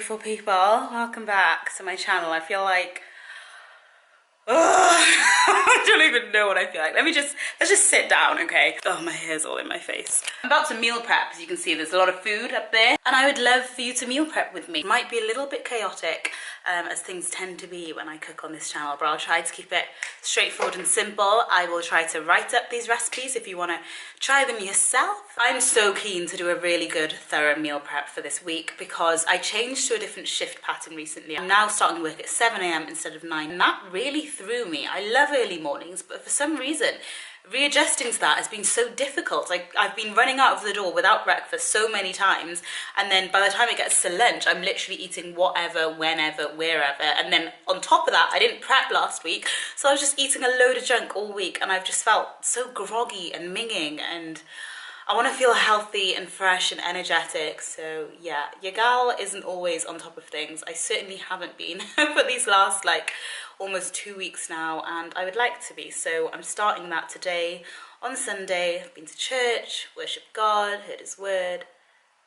beautiful people, welcome back to my channel. I feel like I don't even know what I feel like. Let's just sit down, okay? Oh, my hair's all in my face. I'm about to meal prep. As you can see, there's a lot of food up there, and I would love for you to meal prep with me. It might be a little bit chaotic, as things tend to be when I cook on this channel, but I'll try to keep it straightforward and simple. I will try to write up these recipes if you want to try them yourself. I'm so keen to do a really good, thorough meal prep for this week because I changed to a different shift pattern recently. I'm now starting work at 7 AM instead of 9, and that really threw me. I love early mornings, but for some reason readjusting to that has been so difficult. Like, I've been running out of the door without breakfast so many times, and then by the time it gets to lunch I'm literally eating whatever, whenever, wherever, and then on top of that I didn't prep last week, so I was just eating a load of junk all week, and I've just felt so groggy and minging, and I want to feel healthy and fresh and energetic. So yeah, your gal isn't always on top of things. I certainly haven't been for these last like almost 2 weeks now, and I would like to be. So I'm starting that today on Sunday. I've been to church, worshipped God, heard his word,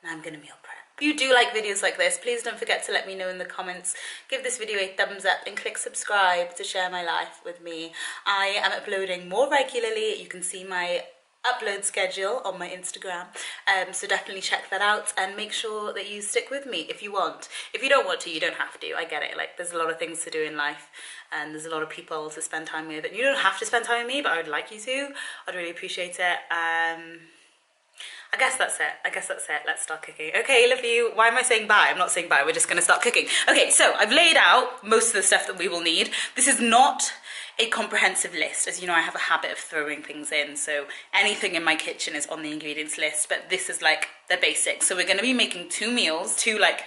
and I'm gonna meal prep. If you do like videos like this, please don't forget to let me know in the comments. Give this video a thumbs up and click subscribe to share my life with me. I am uploading more regularly. You can see my upload schedule on my Instagram, so definitely check that out and make sure that you stick with me if you want. If you don't want to, you don't have to. I get it. Like, there's a lot of things to do in life and there's a lot of people to spend time with, and you don't have to spend time with me, but I would like you to. I'd really appreciate it. I guess that's it. Let's start cooking. Okay, love you. Why am I saying bye? I'm not saying bye. We're just gonna start cooking. Okay, so I've laid out most of the stuff that we will need. This is not a comprehensive list. As you know, I have a habit of throwing things in, so anything in my kitchen is on the ingredients list, but this is like the basics. So we're going to be making 2 meals, 2 like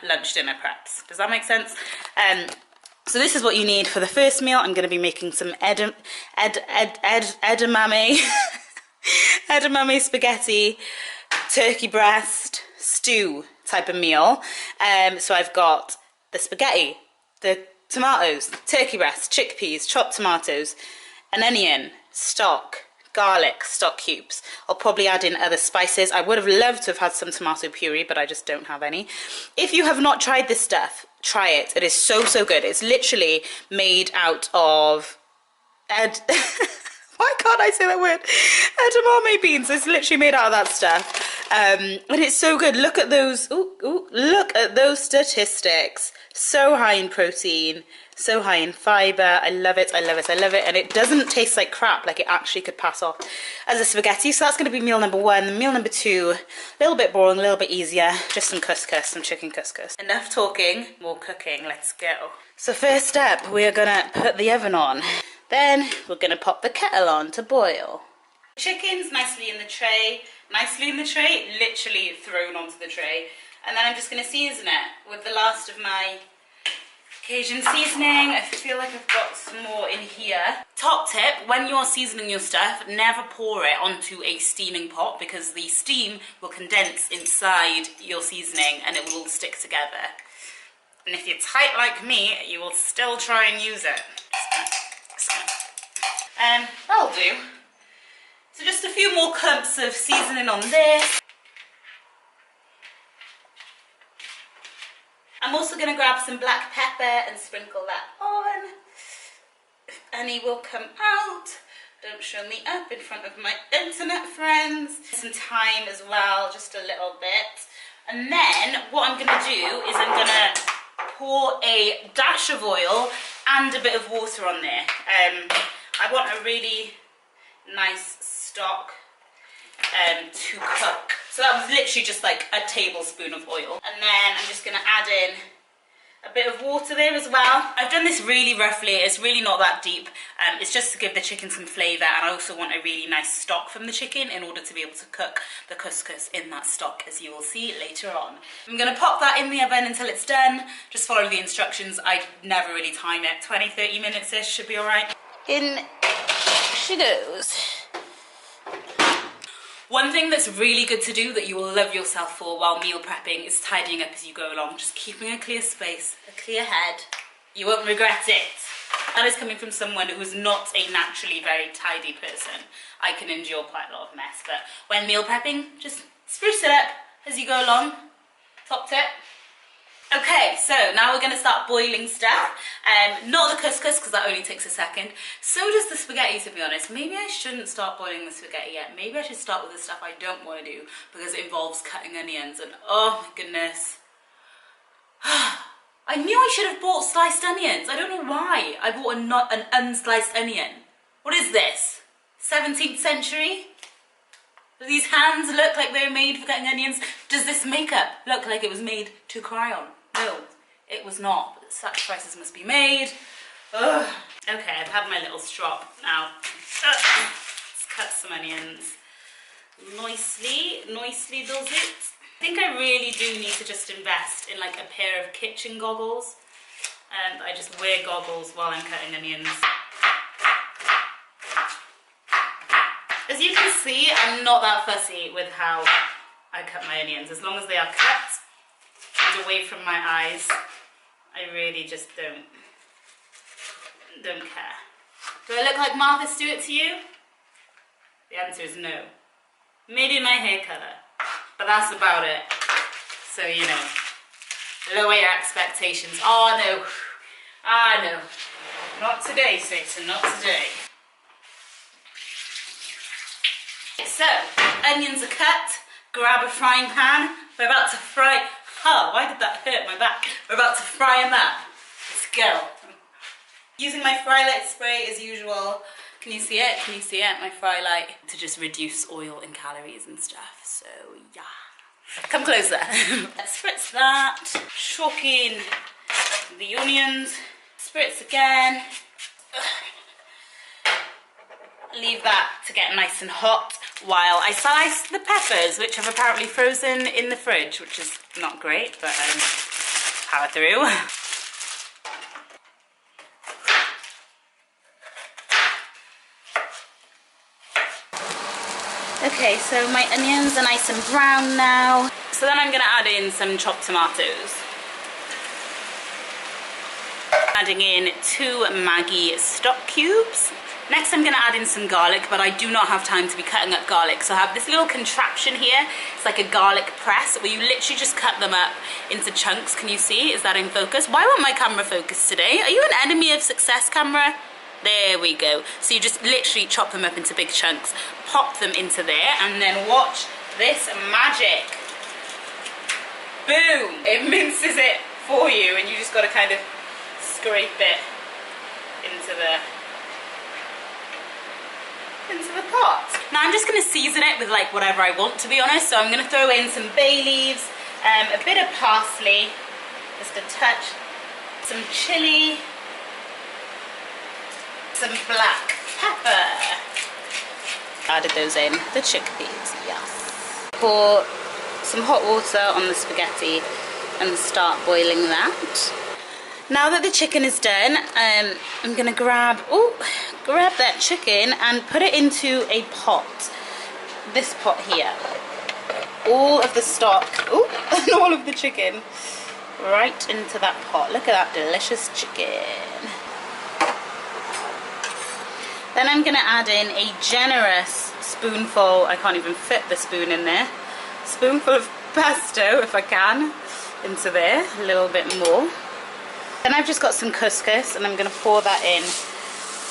lunch dinner preps. Does that make sense? So this is what you need for the first meal. I'm going to be making some edamame edamame spaghetti, turkey breast stew type of meal. So I've got the spaghetti, the tomatoes, turkey breast, chickpeas, chopped tomatoes, an onion, stock, garlic, stock cubes. I'll probably add in other spices. I would have loved to have had some tomato puree, but I just don't have any. If you have not tried this stuff, try it. It is so good. It's literally made out of why can't I say that word? Edamame beans. It's literally made out of that stuff. And it's so good. Look at those. Look at those statistics. So high in protein, so high in fiber. I love it. And it doesn't taste like crap. Like, it actually could pass off as a spaghetti. So that's going to be meal number 1. Meal number 2, a little bit boring, a little bit easier. Just some couscous, some chicken couscous. Enough talking, more cooking. Let's go. So first up, we're going to put the oven on. Then we're going to pop the kettle on to boil. Chicken's nicely in the tray, literally thrown onto the tray. And then I'm just going to season it with the last of my Cajun seasoning. I feel like I've got some more in here. Top tip, when you're seasoning your stuff, never pour it onto a steaming pot, because the steam will condense inside your seasoning and it will stick together. And if you're tight like me, you will still try and use it. That'll do. So just a few more clumps of seasoning on this. I'm also going to grab some black pepper and sprinkle that on. If any will come out, don't show me up in front of my internet friends. Some thyme as well, just a little bit. And then what I'm going to do is I'm going to pour a dash of oil and a bit of water on there. I want a really nice stock to cook. So that was literally just like a tablespoon of oil. And then I'm just going to add in a bit of water there as well. I've done this really roughly. It's really not that deep. It's just to give the chicken some flavour, and I also want a really nice stock from the chicken in order to be able to cook the couscous in that stock, as you will see later on. I'm going to pop that in the oven until it's done. Just follow the instructions. I never really time it. 20-30 minutes-ish should be alright. In she goes. One thing that's really good to do that you will love yourself for while meal prepping is tidying up as you go along. Just keeping a clear space, a clear head. You won't regret it. That is coming from someone who is not a naturally very tidy person. I can endure quite a lot of mess, but when meal prepping, just spruce it up as you go along. Top tip. Okay, so now we're going to start boiling stuff. Not the couscous because that only takes a second. So does the spaghetti, to be honest. Maybe I shouldn't start boiling the spaghetti yet. Maybe I should start with the stuff I don't want to do because it involves cutting onions and oh my goodness. I knew I should have bought sliced onions. I don't know why I bought an unsliced onion. What is this? 17th century? Do these hands look like they were made for cutting onions? Does this makeup look like it was made to cry on? No, it was not. But sacrifices must be made. Ugh. Okay, I've had my little strop now. Let's cut some onions. Nicely does it. I think I really do need to just invest in like a pair of kitchen goggles. And I just wear goggles while I'm cutting onions. As you can see, I'm not that fussy with how I cut my onions. As long as they are cut and away from my eyes, I really just don't care. Do I look like Martha Stewart to you? The answer is no. Maybe my hair colour, but that's about it. So, you know, lower your expectations. Oh no, no. Not today, Satan, not today. So, onions are cut, grab a frying pan, we're about to fry, why did that hurt my back? We're about to fry them up, let's go. Using my fry light spray as usual, can you see it? Can you see it? My fry light, to just reduce oil and calories and stuff, so yeah. Come closer. Let's spritz that, chuck in the onions, spritz again. Leave that to get nice and hot while I slice the peppers, which have apparently frozen in the fridge, which is not great, but power through. Okay, so my onions are nice and brown now. So then I'm going to add in some chopped tomatoes. Adding in 2 Maggi stock cubes. Next I'm going to add in some garlic, but I do not have time to be cutting up garlic. So I have this little contraption here. It's like a garlic press where you literally just cut them up into chunks. Can you see? Is that in focus? Why won't my camera focus today? Are you an enemy of success, camera? There we go. So you just literally chop them up into big chunks, pop them into there, and then watch this magic. Boom! It minces it for you, and you just got to kind of scrape it into the pot. Now I'm just going to season it with like whatever I want, to be honest. So I'm going to throw in some bay leaves, a bit of parsley, just a touch, some chili, some black pepper. Added those in, the chickpeas, yes. Pour some hot water on the spaghetti and start boiling that. Now that the chicken is done, I'm gonna grab that chicken and put it into a pot. This pot here. All of the stock, and all of the chicken right into that pot. Look at that delicious chicken. Then I'm gonna add in a generous spoonful, I can't even fit the spoon in there, spoonful of pesto, if I can, into there, a little bit more. Then I've just got some couscous and I'm going to pour that in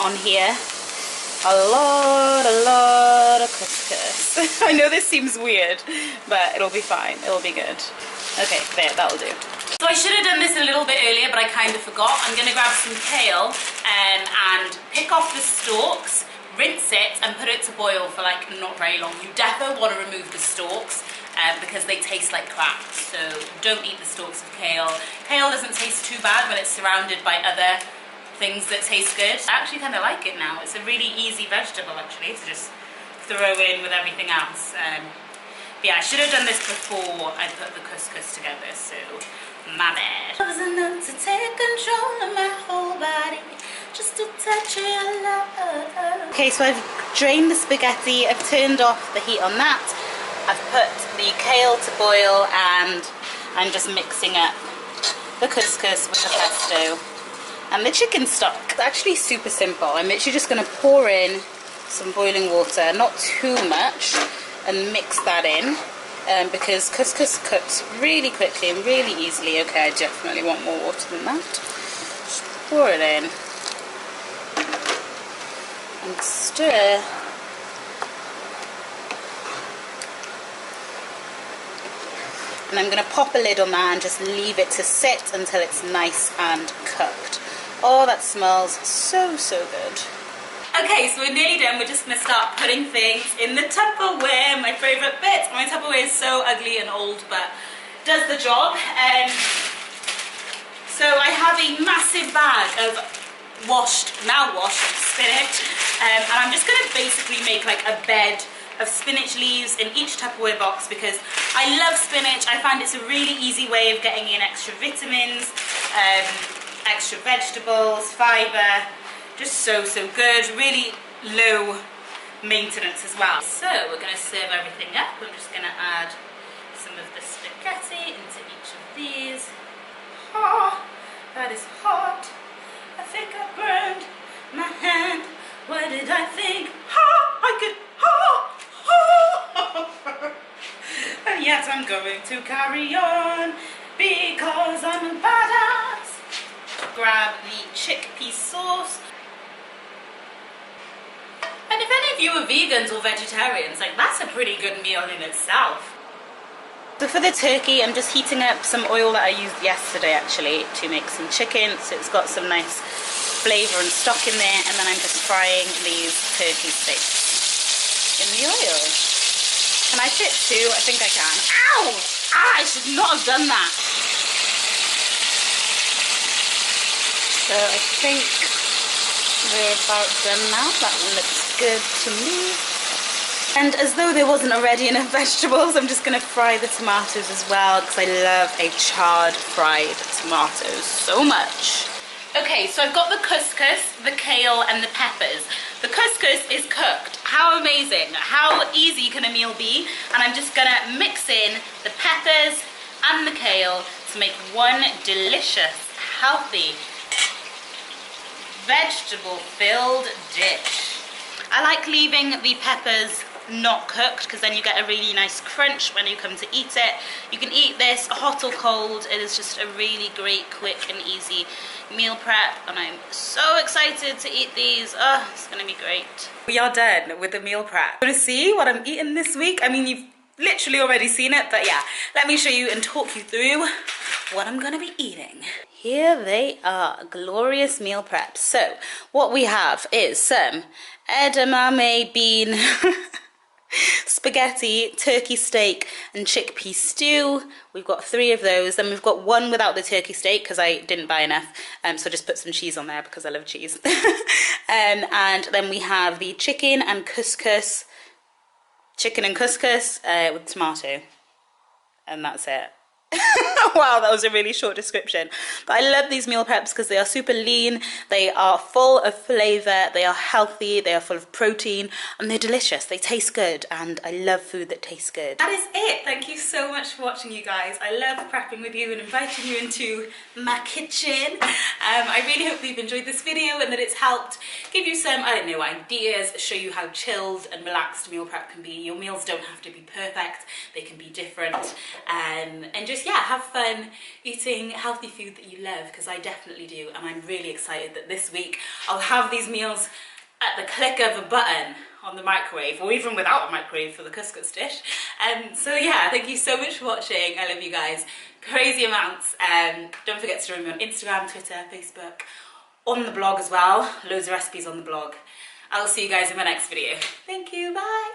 on here. A lot of couscous. I know this seems weird, but it'll be fine. It'll be good. Okay, there, that'll do. So I should have done this a little bit earlier, but I kind of forgot. I'm going to grab some kale and pick off the stalks, rinse it and put it to boil for like not very long. You definitely want to remove the stalks because they taste like crap, so don't eat the stalks of kale. Kale doesn't taste too bad when it's surrounded by other things that taste good. I actually kind of like it now. It's a really easy vegetable actually to just throw in with everything else. But yeah, I should have done this before I put the couscous together, so my bad. I was enough to take control of my whole body, just a touch of your love. Okay, so I've drained the spaghetti, I've turned off the heat on that, I've put the kale to boil, and I'm just mixing up the couscous with the pesto and the chicken stock. It's actually super simple. I'm literally just going to pour in some boiling water, not too much, and mix that in. because couscous cooks really quickly and really easily. Okay, I definitely want more water than that. Just pour it in and stir. And I'm going to pop a lid on that and just leave it to sit until it's nice and cooked. Oh, that smells so, so good. Okay, so we're nearly done. We're just going to start putting things in the Tupperware, my favourite bit. My Tupperware is so ugly and old, but does the job. So I have a massive bag of now washed spinach, and I'm just going to basically make like a bed of spinach leaves in each Tupperware box because I love spinach. I find it's a really easy way of getting in extra vitamins, extra vegetables, fibre. Just so, so good. Really low maintenance as well. So we're going to serve everything up. I'm just going to add some of the spaghetti into each of these. Oh, that is hot. I think I burned my hand. What did I think? I could. And yet I'm going to carry on because I'm a badass. Grab the chickpea sauce. And if any of you are vegans or vegetarians, like that's a pretty good meal in itself. So for the turkey, I'm just heating up some oil that I used yesterday actually to make some chicken. So it's got some nice flavour and stock in there. And then I'm just frying these turkey steaks in the oil. Can I fit two? I think I can. Ow! Ah, I should not have done that. So I think we're about done now. That one looks good to me. And as though there wasn't already enough vegetables, I'm just going to fry the tomatoes as well because I love a charred fried tomato so much. Okay, so I've got the couscous, the kale and the peppers. The couscous is cooked. How amazing. How easy can a meal be? And I'm just going to mix in the peppers and the kale to make one delicious, healthy, vegetable-filled dish. I like leaving the peppers not cooked because then you get a really nice crunch when you come to eat it. You can eat this hot or cold. It is just a really great, quick and easy meal prep and I'm so excited to eat these. Oh, it's gonna be great. We are done with the meal prep. Want to see what I'm eating this week? I mean, you've literally already seen it, but yeah, let me show you and talk you through what I'm gonna be eating. Here they are, glorious meal preps. So what we have is some edamame bean spaghetti, turkey steak and chickpea stew. We've got 3 of those. Then we've got one without the turkey steak because I didn't buy enough, so just put some cheese on there because I love cheese. And then we have the chicken and couscous with tomato, and that's it. Wow, that was a really short description. But I love these meal preps because they are super lean, they are full of flavour, they are healthy, they are full of protein, and they're delicious. They taste good, and I love food that tastes good. That is it. Thank you so much for watching, you guys. I love prepping with you and inviting you into my kitchen. I really hope that you've enjoyed this video and that it's helped give you some, I don't know, ideas, show you how chilled and relaxed meal prep can be. Your meals don't have to be perfect, they can be different, and just, yeah, have fun eating healthy food that you love, because I definitely do, and I'm really excited that this week I'll have these meals at the click of a button on the microwave, or even without a microwave for the couscous dish. So yeah, thank you so much for watching. I love you guys crazy amounts. Don't forget to join me on Instagram, Twitter, Facebook, on the blog as well. Loads of recipes on the blog. I'll see you guys in my next video. Thank you, bye.